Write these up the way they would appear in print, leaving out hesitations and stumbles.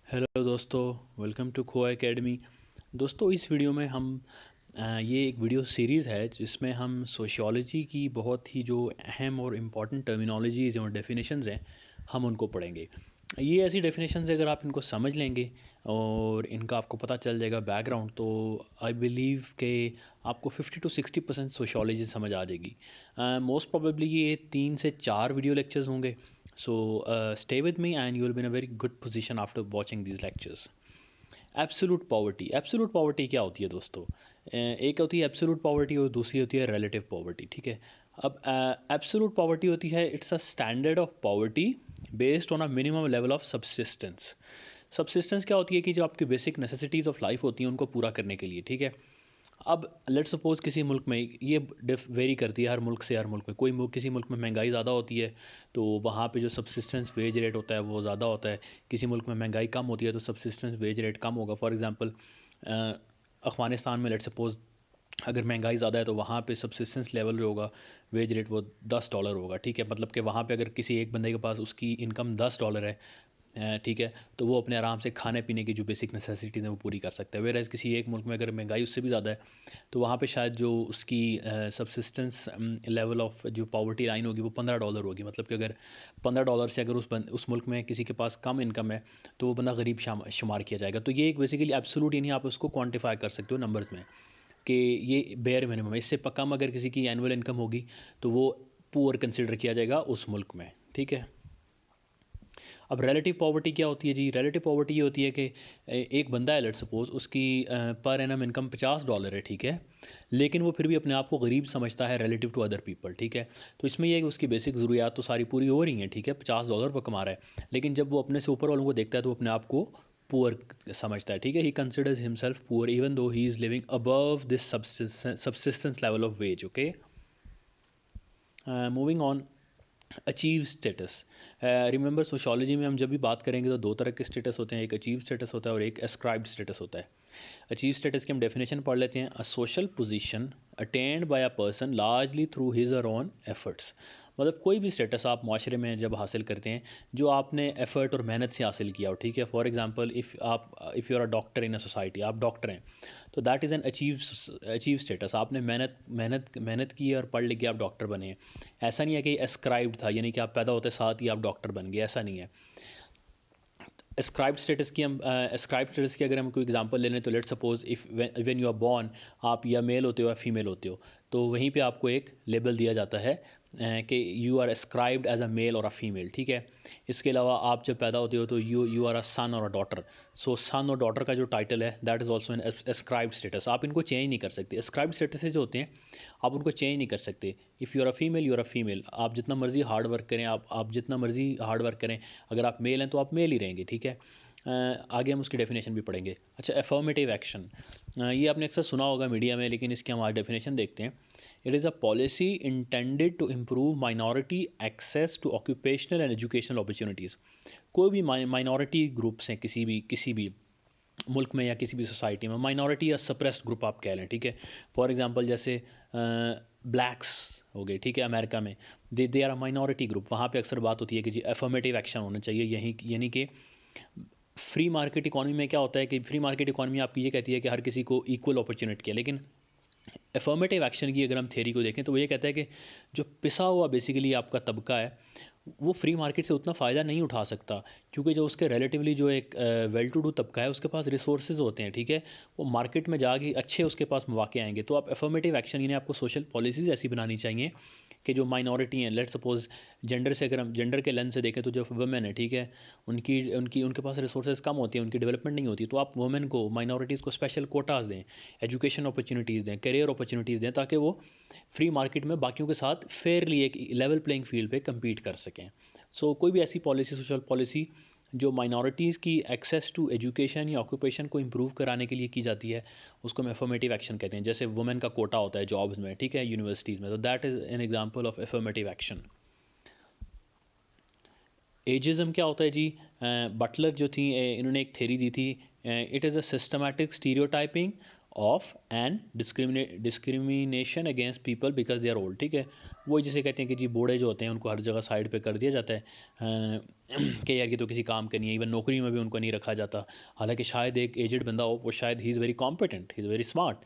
Hello दोस्तों, welcome to khoa academy. दोस्तों, इस वीडियो में हम ये एक वीडियो सीरीज़ है जिसमें हम सोशियोलॉजी की बहुत ही जो अहम और इम्पॉर्टेंट टर्मिनोलॉजीज़ और डेफिनेशंस हैं, हम उनको पढ़ेंगे। ये ऐसी डेफिनेशंस अगर आप इनको समझ लेंगे और इनका आपको पता चल जाएगा बैकग्राउंड, तो आई बिलीव कि आपको 50 to 60% सोशियोलॉजी समझ आ जाएगी। मोस्ट प्रोबेबली ये 3 से 4 वीडियो लेक्चर्स होंगे। So stay with me and you will be in a very good position after watching these lectures. Absolute poverty क्या होती है दोस्तों? एक होती है एब्सोलूट पॉवर्टी और दूसरी होती है रिलेटिव पॉवर्टी। ठीक है। अब एब्सोलूट पॉवर्टी होती है, it's a standard of poverty based on a minimum level of subsistence. Subsistence क्या होती है कि जो आपकी बेसिक नेसेसिटीज़ ऑफ लाइफ होती हैं उनको पूरा करने के लिए। ठीक है। अब लेट्स सपोज किसी मुल्क में ये डिफ वेरी करती है हर मुल्क से हर मुल्क में। कोई मुल्क, किसी मुल्क में महंगाई ज़्यादा होती है तो वहाँ पे जो सब्सिस्टेंस वेज रेट होता है वो ज़्यादा होता है। किसी मुल्क में महंगाई कम होती है तो सब्सिस्टेंस वेज रेट कम होगा। फॉर एग्जांपल अफ़गानिस्तान में लेट्स सपोज अगर महंगाई ज़्यादा है तो वहाँ पे सब्सिस्टेंस लेवल जो होगा, वेज रेट, वो $10 होगा। ठीक है। मतलब कि वहाँ पे अगर किसी एक बंदे के पास उसकी इनकम $10 है, ठीक है, तो वो अपने आराम से खाने पीने की जो बेसिक नेसेसिटीज़ हैं वो पूरी कर सकता है। वेयर किसी एक मुल्क में अगर महंगाई उससे भी ज़्यादा है तो वहाँ पे शायद जो उसकी सब्सिस्टेंस लेवल ऑफ जो पॉवर्टी लाइन होगी वो $15 होगी। मतलब कि अगर $15 से अगर उस मुल्क में किसी के पास कम इनकम है तो वो बंदा गरीब शुमार किया जाएगा। तो ये एक बेसिकली एब्सोल्यूट, यानी आप उसको क्वान्टिफाई कर सकते हो नंबर्स में कि ये बेयर मिनिमम है। इससे कम अगर किसी की एनुअल इनकम होगी तो वो पुअर कंसिडर किया जाएगा उस मुल्क में। ठीक है। अब रिलेटिव पॉवर्टी क्या होती है जी? रिलेटिव पॉवर्टी ये होती है कि एक बंदा है, लेट सपोज उसकी पर एनम इनकम $50 है। ठीक है। लेकिन वो फिर भी अपने आप को गरीब समझता है रिलेटिव टू अदर पीपल। ठीक है। तो इसमें यह है कि उसकी बेसिक ज़रूरियात तो सारी पूरी हो रही हैं। ठीक है। $50 वो कमा रहा है, लेकिन जब वो अपने से ऊपर वालों को देखता है तो वो अपने आप को पुअर समझता है। ठीक है। ही considers himself poor even though he is living above this subsistence level of ways. Okay. Moving on, achieve status. Remember, sociology में हम जब भी बात करेंगे तो दो तरह के स्टेटस होते हैं, एक अचीव स्टेटस होता है और एक एस्क्राइब्ड स्टेटस होता है। अचीव स्टेटस की हम डेफिनेशन पढ़ लेते हैं। अ social position attend bye a person largely through his और ओन एफर्ट्स। मतलब कोई भी स्टेटस आप माशरे में जब हासिल करते हैं जो आपने एफर्ट और मेहनत से हासिल किया हो। ठीक है। For example, if you are a doctor in a society, आप डॉक्टर हैं तो that is an achieve status. आपने मेहनत की और पढ़ लिख के आप डॉक्टर बने हैं। ऐसा नहीं है कि एस्क्राइब्ड था, यानी कि आप पैदा होते साथ ही आप डॉक्टर बन गए, ऐसा नहीं है। एस्क्राइब्ड स्टेटस की अगर हम कोई एग्जांपल ले लें तो let suppose if when you are born, आप या मेल होते हो या फीमेल होते हो, तो वहीं पे आपको एक लेबल दिया जाता है कि you are ascribed as a male और अ फीमेल। ठीक है। इसके अलावा आप जब पैदा होते हो तो यू आर अ सन और अ डॉटर। सो सन और डॉटर का जो टाइटल है that is also an ascribed status. आप इनको चेंज नहीं कर सकते। एस्क्राइब्ड स्टेटस जो होते हैं आप उनको चेंज नहीं कर सकते। If you are a female, you are a female. आप जितना मर्जी हार्ड वर्क करें, आप जितना मर्जी हार्ड वर्क करें, अगर आप मेल हैं तो आप मेल ही रहेंगे। ठीक है। आगे हम उसकी डेफिनेशन भी पढ़ेंगे। अच्छा, एफर्मेटिव एक्शन, ये आपने अक्सर सुना होगा मीडिया में, लेकिन इसकी हम आज डेफिनेशन देखते हैं। It is a policy intended to improve minority access to occupational and educational opportunities. कोई भी माइनॉरिटी ग्रुप्स हैं किसी भी मुल्क में या किसी भी सोसाइटी में, माइनॉरिटी या सप्रेस्ड ग्रुप आप कह लें। ठीक है। फॉर एग्जांपल जैसे ब्लैक्स हो गए। ठीक है। अमेरिका में they are a minority group. वहाँ पे अक्सर बात होती है कि जी एफर्मेटिव एक्शन होना चाहिए। यही यानी कि फ्री मार्केट इकॉनमी में क्या होता है कि फ्री मार्केट इकॉनमी आपकी ये कहती है कि हर किसी को इक्वल अपॉर्चुनिटी है, लेकिन एफर्मेटिव एक्शन की अगर हम थ्योरी को देखें तो वो ये कहता है कि जो पिसा हुआ बेसिकली आपका तबका है वो फ्री मार्केट से उतना फ़ायदा नहीं उठा सकता, क्योंकि जो उसके रिलेटिवली जो एक वेल टू डू तबका है उसके पास रिसोर्सेज होते हैं। ठीक है। वो मार्केट में जाके अच्छे उसके पास मौके आएंगे। तो आप एफर्मेटिव एक्शन, यानी आपको सोशल पॉलिसीज़ ऐसी बनानी चाहिए कि जो माइनॉरिटी हैं, लेट सपोज जेंडर से अगर हम जेंडर के लेंस से देखें तो जो वुमेन है, ठीक है, उनकी उनकी उनके पास रिसोर्सेज कम होती हैं, उनकी डेवलपमेंट नहीं होती। तो आप वुमेन को, माइनॉरिटीज़ को स्पेशल कोटाज दें, एजुकेशन अपॉर्चुनिटीज़ दें, करियर अपॉर्चुनिटीज़ दें, ताकि वो फ्री मार्केट में बाकियों के साथ फेयरली एक लेवल प्लेइंग फील्ड पे compete कर सकें। सो कोई भी ऐसी पॉलिसी, सोशल पॉलिसी जो माइनॉरिटीज़ की एक्सेस टू एजुकेशन या ऑक्यूपेशन को इम्प्रूव कराने के लिए की जाती है उसको हम एफर्मेटिव एक्शन कहते हैं। जैसे वुमेन का कोटा होता है जॉब्स में, ठीक है, यूनिवर्सिटीज़ में, तो that is an example of affirmative action. Ageism क्या होता है जी? बटलर जो थी, इन्होंने एक थ्योरी दी थी, it is a systematic stereotyping of and discrimination against people because they are old, ठीक है। वो जिसे कहते हैं कि जी बूढ़े जो होते हैं उनको हर जगह साइड पे कर दिया जाता है कि यार ये तो किसी काम का नहीं है, इवन नौकरी में भी उनको नहीं रखा जाता। हालांकि शायद एक एजड बंदा हो, वो शायद he is very competent, he is very smart,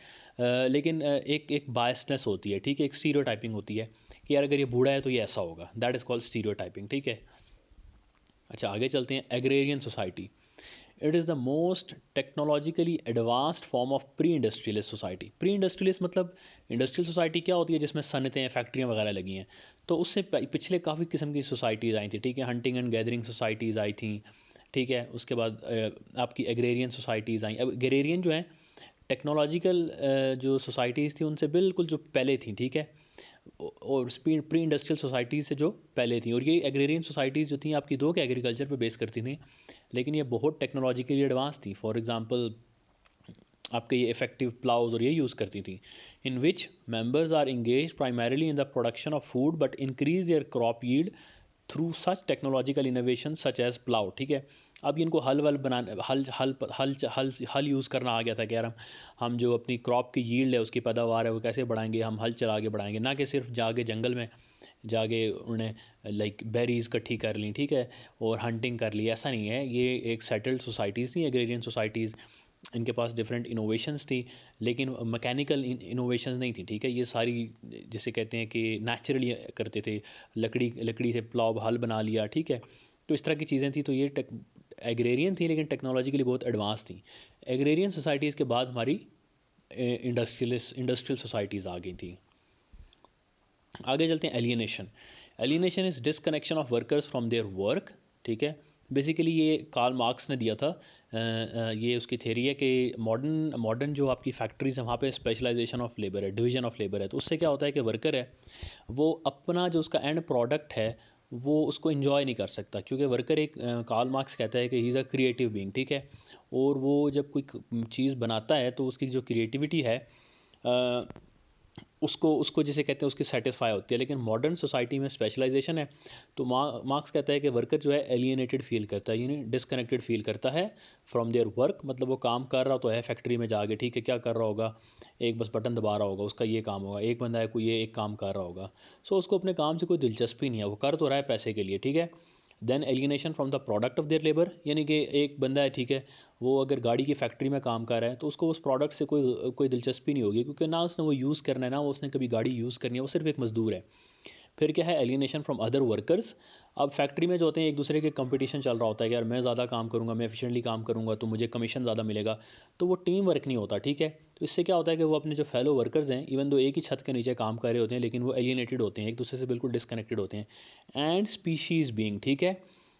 लेकिन एक बायसनेस होती है, ठीक है, एक स्टीरियोटाइपिंग होती है कि यार अगर ये बूढ़ा है तो ये ऐसा होगा, दैट इज़ कॉल्ड स्टीरियोटाइपिंग, ठीक है। अच्छा आगे चलते हैं। Agrarian society, it is the most technologically advanced form of pre industrialist society. Pre industrialist मतलब इंडस्ट्रियल सोसाइटी क्या होती है, जिसमें सनतें फैक्ट्रियाँ वगैरह लगी हैं। तो उससे पिछले काफ़ी किस्म की सोसाइटीज़ आई थी, ठीक है। हंटिंग एंड गैदरिंग सोसाइटीज़ आई थी, ठीक है। उसके बाद आपकी एग्रेरियन सोसाइटीज़ आई। अब एग्रेरियन जो है टेक्नोलॉजिकल जो सोसाइटीज़ थी उनसे बिल्कुल जो पहले थी, ठीक है, और प्री इंडस्ट्रियल सोसाइटीज़ से जो पहले थी। और ये एग्रेरियन सोसाइटीज़ जो थी आपकी दो के एग्रीकल्चर पे बेस करती थी, लेकिन ये बहुत टेक्नोलॉजिकली एडवांस थी। फॉर एग्जांपल आपके ये इफेक्टिव प्लाउज और ये यूज़ करती थी, in which members are engage primarily in the production of food but increase their crop yield through such technological innovation such as plow, ठीक है। अब इनको हल वल बनाने हल यूज़ करना आ गया था कि यार हम जो अपनी क्रॉप की यील्ड है उसकी पैदावार है वो कैसे बढ़ाएंगे, हम हल चला के बढ़ाएंगे, ना कि सिर्फ जाके जंगल में जाके उन्हें लाइक बेरीज इकट्ठी कर ली, ठीक है, और हंटिंग कर ली। ऐसा नहीं है, ये एक सेटल्ड सोसाइटीज़ थी एग्रेरियन सोसाइटीज़, इनके पास डिफरेंट इनोवेशंस थी, लेकिन मैकेनिकल इनोवेशंस नहीं थी, ठीक है। ये सारी जिसे कहते हैं कि नेचुरली करते थे, लकड़ी से प्लाव हल बना लिया, ठीक है। तो इस तरह की चीज़ें थी। तो ये एग्रेरियन थी लेकिन टेक्नोलॉजिकली बहुत एडवांस थी। एग्रेरियन सोसाइटीज़ के बाद हमारी इंडस्ट्रियल सोसाइटीज़ आ गई थी। आगे चलते हैं। Alienation, alienation is disconnection of workers from their work, ठीक है। बेसिकली ये कार्ल मार्क्स ने दिया था। ये उसकी थेरी है कि मॉडर्न जो आपकी फैक्ट्रीज हैं वहाँ पे स्पेशलाइजेशन ऑफ लेबर है, डिवीजन ऑफ लेबर है। तो उससे क्या होता है कि वर्कर है वो अपना जो उसका एंड प्रोडक्ट है वो उसको इन्जॉय नहीं कर सकता, क्योंकि वर्कर एक कार्ल मार्क्स कहता है कि he is a creative being, ठीक है। और वो जब कोई चीज़ बनाता है तो उसकी जो क्रिएटिविटी है उसको उसको जिसे कहते हैं उसकी सेटिस्फाई होती है। लेकिन मॉडर्न सोसाइटी में स्पेशलाइजेशन है, तो मार्क्स कहता है कि वर्कर जो है एलियनेटेड फील करता है, यानी डिसकनेक्टेड फील करता है फ्रॉम देयर वर्क। मतलब वो काम कर रहा तो है फैक्ट्री में जाके, ठीक है, क्या कर रहा होगा, एक बस बटन दबा रहा होगा, उसका ये काम होगा, एक बंदा है कोई ये एक काम कर रहा होगा। सो उसको अपने काम से कोई दिलचस्पी नहीं है, वो कर तो रहा है पैसे के लिए, ठीक है। Then alienation from the product of their labour, यानी कि एक बंदा है, ठीक है, वो अगर गाड़ी की फैक्ट्री में काम कर रहा है तो उसको उस प्रोडक्ट से कोई दिलचस्पी नहीं होगी, क्योंकि ना उसने वो यूज़ करना है, ना उसने कभी गाड़ी यूज़ करनी है, वो सिर्फ एक मजदूर है। फिर क्या है, एलियनेशन फ्रॉम अदर वर्कर्स। अब फैक्ट्री में जो होते हैं एक दूसरे के कंपटीशन चल रहा होता है कि यार मैं ज़्यादा काम करूँगा, मैं एफिशिएंटली काम करूँगा तो मुझे कमीशन ज़्यादा मिलेगा। तो वो टीम वर्क नहीं होता, ठीक है। तो इससे क्या होता है कि वो अपने जो फेलो वर्कर्स हैं, इवन दो एक ही छत के नीचे काम कर रहे होते हैं, लेकिन वो एलियनेटेड होते हैं, एक दूसरे से बिल्कुल डिसकनेक्टेड होते हैं। एंड स्पीशीज़ बीइंग, ठीक है,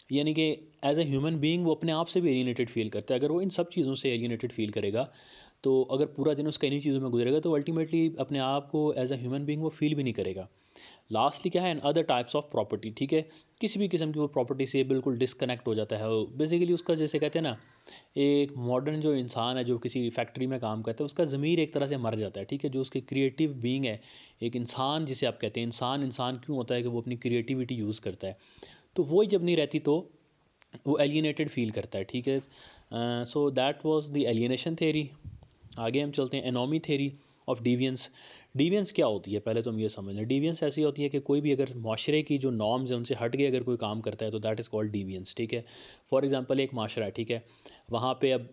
यानी कि एज ए ह्यूमन बीइंग वो अपने आप से भी एलियनेटेड फील करता है। अगर वो इन सब चीज़ों से एलियनेटेड फील करेगा, तो अगर पूरा दिन उसका इन्हीं चीज़ों में गुजरेगा तो अल्टीमेटली अपने आप को एज ए ह्यूमन बीइंग वो फील भी नहीं करेगा। लास्टली क्या है, and other types of property, ठीक है, किसी भी किस्म की वो प्रॉपर्टी से बिल्कुल डिसकनेक्ट हो जाता है। बेसिकली उसका जैसे कहते हैं ना, एक मॉडर्न जो इंसान है जो किसी फैक्ट्री में काम करता है उसका ज़मीर एक तरह से मर जाता है, ठीक है। जो उसकी क्रिएटिव बीइंग है, एक इंसान जिसे आप कहते हैं, इंसान इंसान क्यों होता है कि वो अपनी क्रिएटिविटी यूज़ करता है, तो वही जब नहीं रहती तो वो एलियनेटेड फील करता है, ठीक है। So that was the alienation theory. आगे हम चलते हैं। Anomie theory of deviance. Deviance क्या होती है, पहले तो हम ये समझ लें। डिवियंस ऐसी होती है कि कोई भी अगर माशरे की जो नॉर्म्स हैं उनसे हट के अगर कोई काम करता है तो दैट इज़ कॉल्ड डिवियंस, ठीक है। फॉर एग्जांपल एक माशरा है, ठीक है, वहाँ पे अब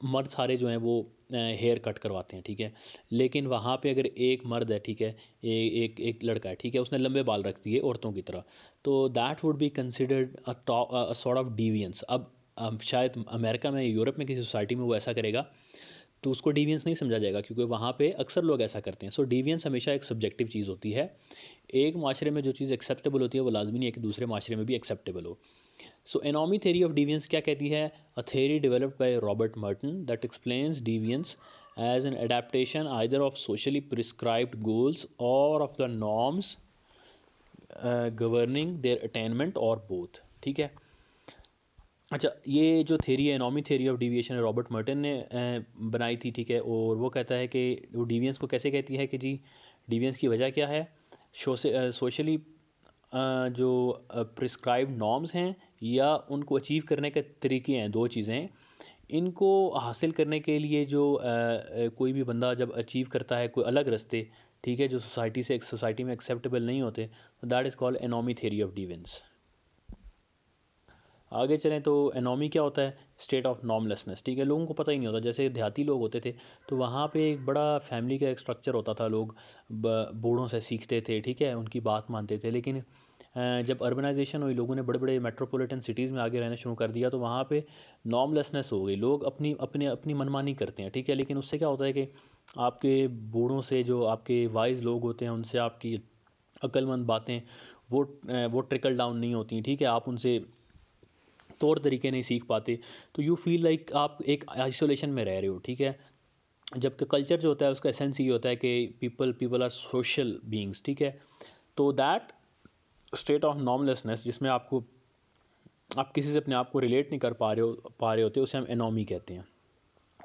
मर्द सारे जो हैं वो हेयर कट करवाते हैं, ठीक है। लेकिन वहाँ पे अगर एक मर्द है, ठीक है, एक एक लड़का है, ठीक है, उसने लंबे बाल रख दिए औरतों की तरह, तो that would be considered a sort of deviance. अब शायद अमेरिका में, यूरोप में किसी सोसाइटी में वो ऐसा करेगा तो उसको डिवियंस नहीं समझा जाएगा, क्योंकि वहाँ पे अक्सर लोग ऐसा करते हैं। सो डिवियंस हमेशा एक सब्जेक्टिव चीज़ होती है। एक माशरे में जो चीज़ एक्सेप्टेबल होती है वो लाजमी नहीं है कि दूसरे माशरे में भी एक्सेप्टेबल हो। So anomie theory of deviance क्या कहती है, a theory developed by Robert Merton that explains deviance as an adaptation either of socially prescribed goals or of the norms governing their attainment or both, ठीक है। अच्छा, ये जो theory है, anomie theory of deviation, Robert Merton ने बनाई थी, ठीक है। और वो कहता है कि वो डिवियंस को कैसे कहती है कि जी डिवियंस की वजह क्या है, सोशली जो प्रिस्क्राइब्ड नॉर्म्स हैं या उनको अचीव करने के तरीके हैं, दो चीज़ें हैं। इनको हासिल करने के लिए जो कोई भी बंदा जब अचीव करता है कोई अलग रास्ते, ठीक है, जो सोसाइटी में एक्सेप्टेबल नहीं होते, तो that is called anomie theory of deviance. आगे चलें तो एनोमी क्या होता है? स्टेट ऑफ नॉर्मलेसनेस, ठीक है। लोगों को पता ही नहीं होता, जैसे देहाती लोग होते थे तो वहाँ पे एक बड़ा फैमिली का एक स्ट्रक्चर होता था, लोग बूढ़ों से सीखते थे, ठीक है, उनकी बात मानते थे। लेकिन जब अर्बनाइजेशन हुई, लोगों ने बड़े बड़े मेट्रोपॉलिटन सिटीज़ में आगे रहना शुरू कर दिया, तो वहाँ पे नॉर्मलेसनेस हो गई, लोग अपनी अपने अपनी मनमानी करते हैं, ठीक है। लेकिन उससे क्या होता है कि आपके बूढ़ों से, जो आपके वाइज लोग होते हैं, उनसे आपकी अक्लमंद बातें वो ट्रिकल डाउन नहीं होती, ठीक है, आप उनसे तौर तरीके नहीं सीख पाते, तो यू फील लाइक आप एक आइसोलेशन में रह रहे हो, ठीक है। जबकि कल्चर जो होता है उसका एसेंस ये होता है कि people people are social beings, ठीक है। तो दैट स्टेट ऑफ नॉर्मलेसनेस, जिसमें आप किसी से अपने आप को रिलेट नहीं कर पा रहे होते, उसे हम एनोमी कहते हैं।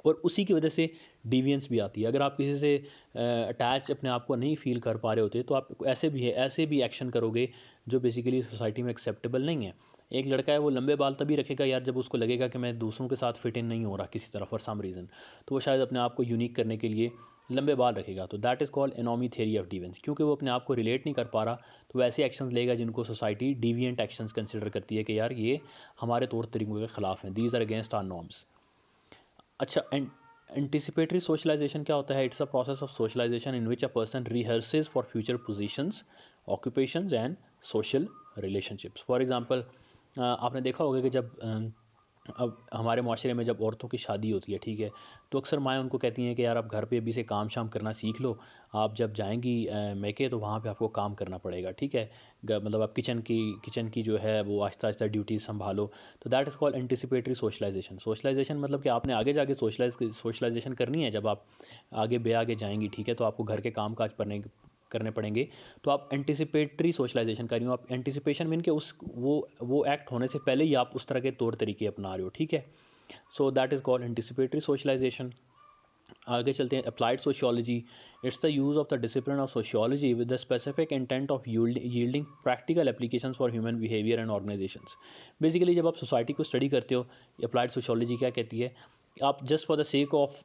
और उसी की वजह से डिवियंस भी आती है। अगर आप किसी से अटैच अपने आप को नहीं फील कर पा रहे होते, तो आप ऐसे भी एक्शन करोगे जो बेसिकली सोसाइटी में एक्सेप्टेबल नहीं है। एक लड़का है, वो लंबे बाल तभी रखेगा यार जब उसको लगेगा कि मैं दूसरों के साथ फिट इन नहीं हो रहा किसी तरह फॉर सम रीज़न, तो वो शायद अपने आप को यूनिक करने के लिए लंबे बाल रखेगा। तो that is called anomie theory of deviance, क्योंकि वो अपने आप को रिलेट नहीं कर पा रहा, तो वैसे एक्शंस लेगा जिनको सोसाइटी डिविएंट एक्शंस कंसिडर करती है कि यार ये हमारे तौर तरीकों के खिलाफ हैं, these are against our norms. अच्छा, एंटिसिपेटरी सोशलाइजेशन क्या होता है? It's a process of socialization in which a person rehearses for future positions, occupations and social relationships. For example, आपने देखा होगा कि जब अब हमारे माशरे में जब औरतों की शादी होती है, ठीक है, तो अक्सर माएँ उनको कहती हैं कि यार आप घर पे अभी से काम शाम करना सीख लो, आप जब जाएंगी मैके तो वहाँ पे आपको काम करना पड़ेगा, ठीक है। मतलब आप किचन की जो है वो आहिस्ता आहिस्ता ड्यूटीज संभालो। तो that is called anticipatory socialization. Socialization मतलब कि आपने आगे जाके सोशलाइजेशन करनी है, जब आप आगे जाएंगी, ठीक है, तो आपको घर के काम काज करने पड़ेंगे। तो आप एंटिसिपेटरी सोशलाइजेशन कर रही हो, आप एंटिसिपेशन मीन के उस वो एक्ट होने से पहले ही आप उस तरह के तौर तरीके अपना रहे हो, ठीक है। So that is called anticipatory socialization. आगे चलते हैं, applied sociology. It's the use of the discipline of sociology with the specific intent of yielding practical applications for human behaviour and organizations. Basically जब आप सोसाइटी को study करते हो, applied sociology क्या कहती है, आप just for the sake of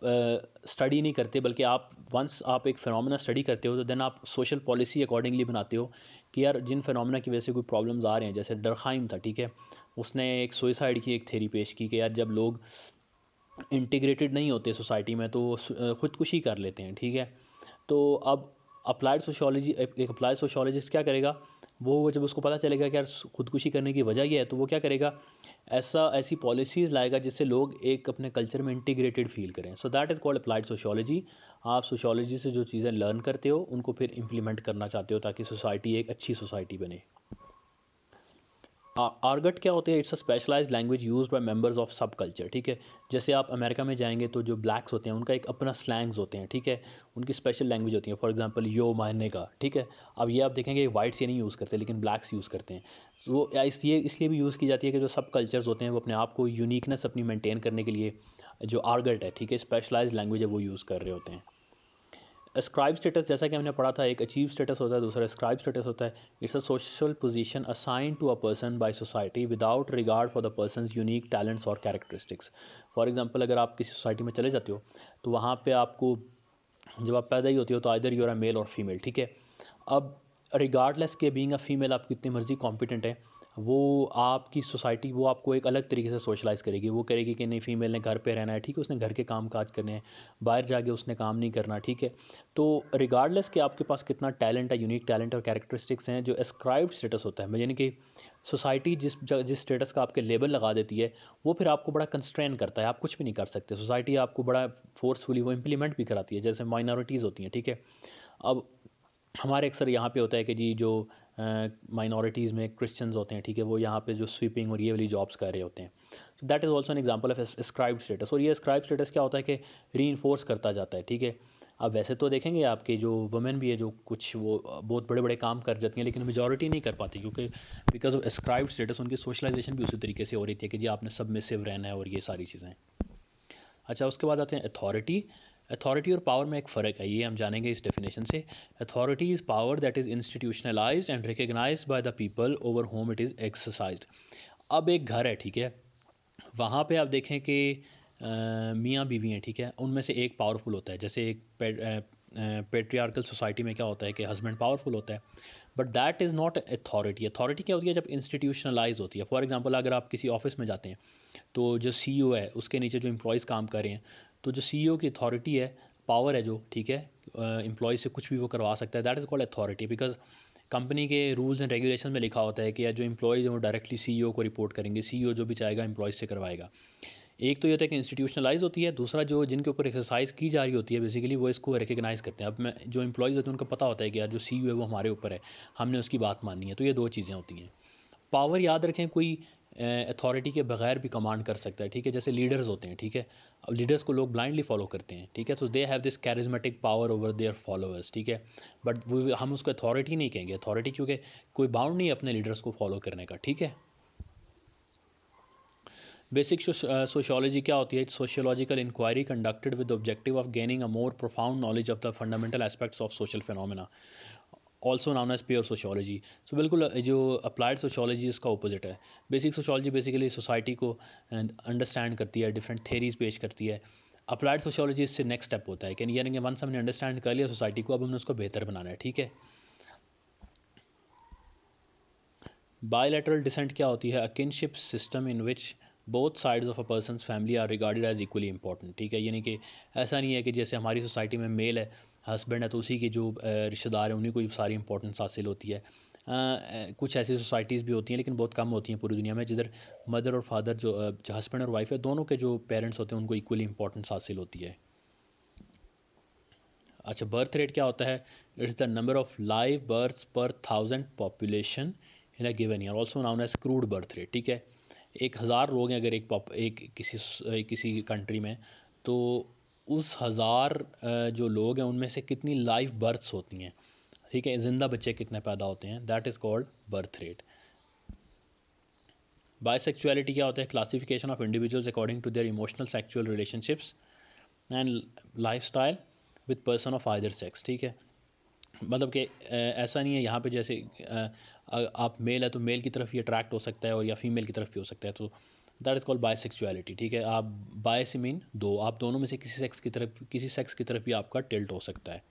study नहीं करते, बल्कि वंस आप एक फिनोमेना स्टडी करते हो, तो देन आप सोशल पॉलिसी अकॉर्डिंगली बनाते हो कि यार जिन फिनोमेना की वजह से कोई प्रॉब्लम्स आ रहे हैं, जैसे डरखाइम था, ठीक है, उसने एक सुइसाइड की एक थ्योरी पेश की कि यार जब लोग इंटीग्रेटेड नहीं होते सोसाइटी में तो वो खुदकुशी कर लेते हैं, ठीक है। तो अब एक अप्लाइड सोशियोलॉजिस्ट क्या करेगा, वो जब उसको पता चलेगा कि यार खुदकुशी करने की वजह ये है, तो वो क्या करेगा, ऐसी पॉलिसीज़ लाएगा जिससे लोग एक अपने कल्चर में इंटीग्रेटेड फील करें। सो that is called applied sociology. आप सोशियोलॉजी से जो चीज़ें लर्न करते हो उनको फिर इम्प्लीमेंट करना चाहते हो ताकि सोसाइटी एक अच्छी सोसाइटी बने। आर्गट क्या होते हैं? It's a specialized language used by members of subculture, ठीक है। जैसे आप अमेरिका में जाएंगे तो जो ब्लैक्स होते हैं उनका एक अपना स्लैंग्स होते हैं, ठीक है, उनकी स्पेशल लैंग्वेज होती है। फॉर एग्जांपल यो मारने का, ठीक है। अब ये आप देखेंगे वाइट्स ये नहीं यूज़ करते, लेकिन ब्लैक्स यूज़ करते हैं। वो इसलिए भी यूज़ की जाती है कि जो सब कल्चर्स होते हैं वो अपने आप को यूनिकनेस अपनी मेंटेन करने के लिए जो आर्गट है, ठीक है, स्पेशलाइज्ड लैंग्वेज है, वो यूज़ कर रहे होते हैं। स्क्राइब स्टेटस, जैसा कि हमने पढ़ा था, एक अचीव स्टेटस होता है, दूसरा स्क्राइब स्टेटस होता है। It's a social position assign to a person by society without regard for the person's unique talents और कैरेक्टरिस्टिक्स। फॉर एग्जांपल, अगर आप किसी सोसाइटी में चले जाते हो, तो वहाँ पे आपको, जब आप पैदा ही होते हो, तो either you are a male और फीमेल, ठीक है। अब रिगार्डलेस के बीइंग अ फीमेल आप कितनी मर्जी कॉम्पिटेंट है, वो आपकी सोसाइटी वो आपको एक अलग तरीके से सोशलाइज करेगी। वो करेगी कि नहीं, फीमेल ने घर पे रहना है, ठीक है, उसने घर के काम काज करने हैं, बाहर जाके उसने काम नहीं करना, ठीक है। तो रिगार्डलेस कि आपके पास कितना टैलेंट है, यूनिक टैलेंट और कैरेक्टरिस्टिक्स हैं, जो एस्क्राइब्ड स्टेटस होता है, यानी कि सोसाइटी जिस स्टेटस का आपके लेबल लगा देती है, वो फिर आपको बड़ा कंस्ट्रेन करता है, आप कुछ भी नहीं कर सकते। सोसाइटी आपको बड़ा फोर्सफुली वो इम्प्लीमेंट भी कराती है, जैसे माइनॉरिटीज़ होती हैं, ठीक है। अब हमारे अक्सर यहाँ पे होता है कि जी जो माइनॉरिटीज़ में क्रिश्चियंस होते हैं, ठीक है, वो यहाँ पे जो स्वीपिंग और ये वाली जॉब्स कर रहे होते हैं। तो that is also an example of scribed status. और ये स्क्राइब्ड स्टेटस क्या होता है कि री करता जाता है, ठीक है। अब वैसे तो देखेंगे आपके जो वुमेन भी है, जो कुछ वो बहुत बड़े बड़े काम कर जाती हैं, लेकिन मेजॉरिटी नहीं कर पाती, क्योंकि बिकॉज ऑफ स्क्राइब्ड स्टेटस उनकी सोशलाइजेशन भी उसी तरीके से हो रही थी कि जी आपने सबमिसिव रहना है और ये सारी चीज़ें। अच्छा, उसके बाद आते हैं अथॉरिटी। अथॉरिटी और पावर में एक फ़र्क है, ये हम जानेंगे इस डेफिनेशन से। Authority is power that is institutionalized and recognized by the people over whom it is exercised. अब एक घर है, ठीक है, वहाँ पे आप देखें कि मियाँ बीवी हैं, ठीक है, उनमें से एक पावरफुल होता है। जैसे एक पेट्रियार्कल सोसाइटी में क्या होता है कि हस्बैंड पावरफुल होता है, but that is not authority. Authority क्या होती है? जब इंस्टीट्यूशनलाइज होती है। फॉर एग्जांपल अगर आप किसी ऑफिस में जाते हैं तो जो सीईओ है उसके नीचे जो एम्प्लॉयज़ काम कर रहे हैं, तो जो सीईओ की अथॉरिटी है, पावर है जो, ठीक है, एम्प्लॉय से कुछ भी वो करवा सकता है, that is called authority. Because company के रूल्स एंड रेगुलेशन में लिखा होता है कि यार जो एम्प्लॉयज़ हैं वो डायरेक्टली सीईओ को रिपोर्ट करेंगे, सीईओ जो भी चाहेगा एम्प्लॉयज़ से करवाएगा। एक तो ये होता है कि इंस्टीट्यूशनलाइज होती है, दूसरा जो जिनके ऊपर एक्सरसाइज की जा रही होती है बेसिकली वो इसको रिकग्नाइज़ करते हैं। अब मैं जो एम्प्लॉयज़ होते हैं उनको पता होता है कि यार जो सीईओ है वो हमारे ऊपर है, हमने उसकी बात माननी है। तो ये दो चीज़ें होती हैं। पावर याद रखें, कोई अथॉरिटी के बगैर भी कमांड कर सकता है, ठीक है, जैसे लीडर्स होते हैं, ठीक है। अब लीडर्स को लोग ब्लाइंडली फॉलो करते हैं, ठीक है, तो they have this charismatic power over their followers, ठीक है, बट वो हम उसको अथॉरिटी नहीं कहेंगे। अथॉरिटी क्योंकि कोई बाउंड नहीं है अपने लीडर्स को फॉलो करने का, ठीक है। बेसिक सोशियोलॉजी क्या होती है? Sociological inquiry conducted with objective of gaining a more profound knowledge of the fundamental aspects of social phenomena, also known as pure sociology. So बिल्कुल जो अप्लाइड सोशियोलॉजी इसका ऑपोजिट है। बेसिक सोशियोलॉजी बेसिकली सोसाइटी को understand करती है, different theories पेश करती है। अप्लाइड सोशियोलॉजी इससे नेक्स्ट स्टेप होता है कि यानी कि वंस हमने अंडरस्टैंड कर लिया सोसाइटी को, अब हमने उसको बेहतर बनाना है, ठीक है। बायलैटरल डिसेंट क्या होती है? A kinship system in which both sides of a person's family are regarded as equally important, ठीक है, यानी कि ऐसा नहीं है कि जैसे हमारी सोसाइटी में मेल है, हस्बैंड है, तो उसी के जो रिश्तेदार हैं उन्हीं को सारी इंपॉर्टेंस हासिल होती है। कुछ ऐसी सोसाइटीज़ भी होती हैं लेकिन बहुत कम होती हैं पूरी दुनिया में, जिधर मदर और फादर जो हस्बैंड और वाइफ है दोनों के जो पेरेंट्स होते हैं उनको इक्वली इंपॉर्टेंस हासिल होती है। अच्छा, बर्थ रेट क्या होता है? It's the number of live births per 1000 population in a given year, also known as crude birth rate, ठीक है। 1000 लोग हैं अगर एक किसी कंट्री में, तो उस 1000 जो लोग हैं उनमें से कितनी लाइव बर्थ्स होती हैं, ठीक है, जिंदा बच्चे कितने पैदा होते हैं, that is called birth rate. Bisexuality क्या होता है? Classification of individuals according to their emotional sexual relationships and lifestyle with person of either sex, ठीक है। मतलब कि ऐसा नहीं है यहाँ पे जैसे आप मेल है तो मेल की तरफ ही अट्रैक्ट हो सकता है और या फीमेल की तरफ भी हो सकता है, तो दैट इज़ कॉल्ड बायसेक्सुअलिटी, ठीक है। आप बाय से मीन दो, आप दोनों में से किसी सेक्स की तरफ भी आपका टिल्ट हो सकता है।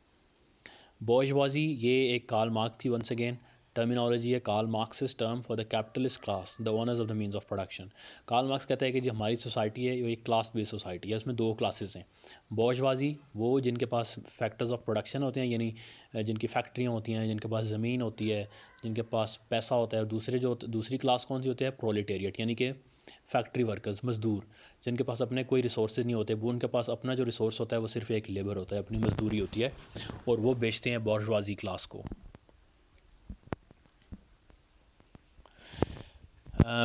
बॉर्जवाजी ये एक कार्ल मार्क्स की वंस अगेन टर्मिनोलॉजी है। Karl Marx term for the capitalist class the owners of the means of production. Karl Marx कहता है कि जो हमारी सोसाइटी है ये एक क्लास बेस्ड सोसाइटी है, उसमें दो क्लासेस हैं। बॉर्जवाजी वो जिनके पास फैक्टर्स ऑफ प्रोडक्शन होते हैं, यानी जिनकी फैक्ट्रियाँ होती हैं, जिनके पास ज़मीन होती है, जिनके पास पैसा होता है। और दूसरी क्लास कौन सी होती है? प्रोलेटेरिएट, यानी कि फैक्ट्री वर्कर्स, मजदूर, जिनके पास अपने कोई रिसोर्सेज नहीं होते। वो उनके पास अपना जो रिसोर्स होता है वो सिर्फ एक लेबर होता है, अपनी मजदूरी होती है, और वो बेचते हैं बॉर्जवाजी क्लास को।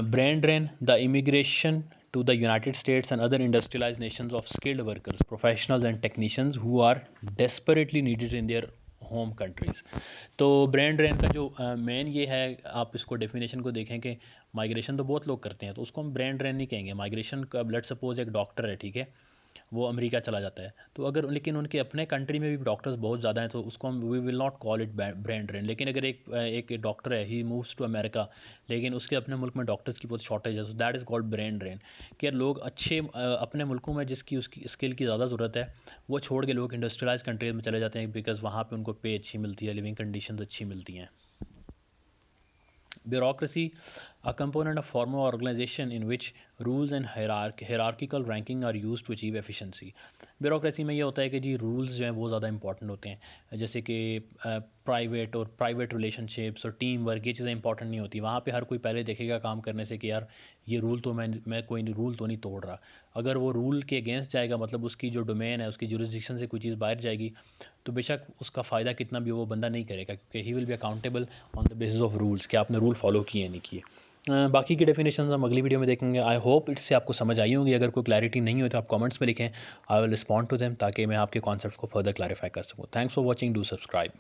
Brain drain the immigration to the United States and other industrialized nations of skilled workers, professionals and technicians who are desperately needed in their home countries. तो ब्रेन ड्रेन का जो मेन ये है, आप इसको डेफिनेशन को देखें कि माइग्रेशन तो बहुत लोग करते हैं, तो उसको हम ब्रेन ड्रेन नहीं कहेंगे। माइग्रेशन का, लेट्स सपोज एक डॉक्टर है, ठीक है, वो अमेरिका चला जाता है, तो अगर लेकिन उनके अपने कंट्री में भी डॉक्टर्स बहुत ज़्यादा हैं तो उसको हम we will not call it brain drain. लेकिन अगर एक डॉक्टर है, ही मूव्स टू अमेरिका, लेकिन उसके अपने मुल्क में डॉक्टर्स की बहुत शॉर्टेज है, so that is called brain drain. कि लोग अच्छे अपने मुल्कों में जिसकी उसकी स्किल की ज़्यादा ज़रूरत है वो छोड़ के लोग इंडस्ट्रियलाइज कंट्रीज में चले जाते हैं, बिकॉज वहाँ पर उनको पे अच्छी मिलती है, लिविंग कंडीशन अच्छी मिलती हैं। Bureaucracy, a component of formal organization in which rules and hierarchical ranking are used to achieve efficiency. Bureaucracy में ये होता है कि जी रूल्स जो हैं वो ज़्यादा इंपॉर्टेंट होते हैं, जैसे कि प्राइवेट रिलेशनशिप्स और टीम वर्क, ये चीज़ें इंपॉर्टेंट नहीं होती। वहाँ पे हर कोई पहले देखेगा काम करने से कि यार ये रूल तो मैं कोई रूल तो नहीं तोड़ रहा। अगर वो रूल के अगेंस्ट जाएगा, मतलब उसकी जो डोमेन है, उसकी जुरिस्डिक्शन से कोई चीज़ बाहर जाएगी, तो बेशक उसका फ़ायदा कितना भी हो वो बंदा नहीं करेगा, क्योंकि he will be accountable on the basis of rules कि आपने रूल फॉलो किए नहीं किए। बाकी की डेफिनेशन हम अगली वीडियो में देखेंगे। आई होप इससे आपको समझ आई होंगी। अगर कोई क्लैरिटी नहीं हो तो आप कमेंट्स में लिखें, I will respond to them, ताकि मैं आपके कॉन्सेप्ट को फर्दर क्लैरिफाई कर सकूँ। Thanks for watching, do subscribe.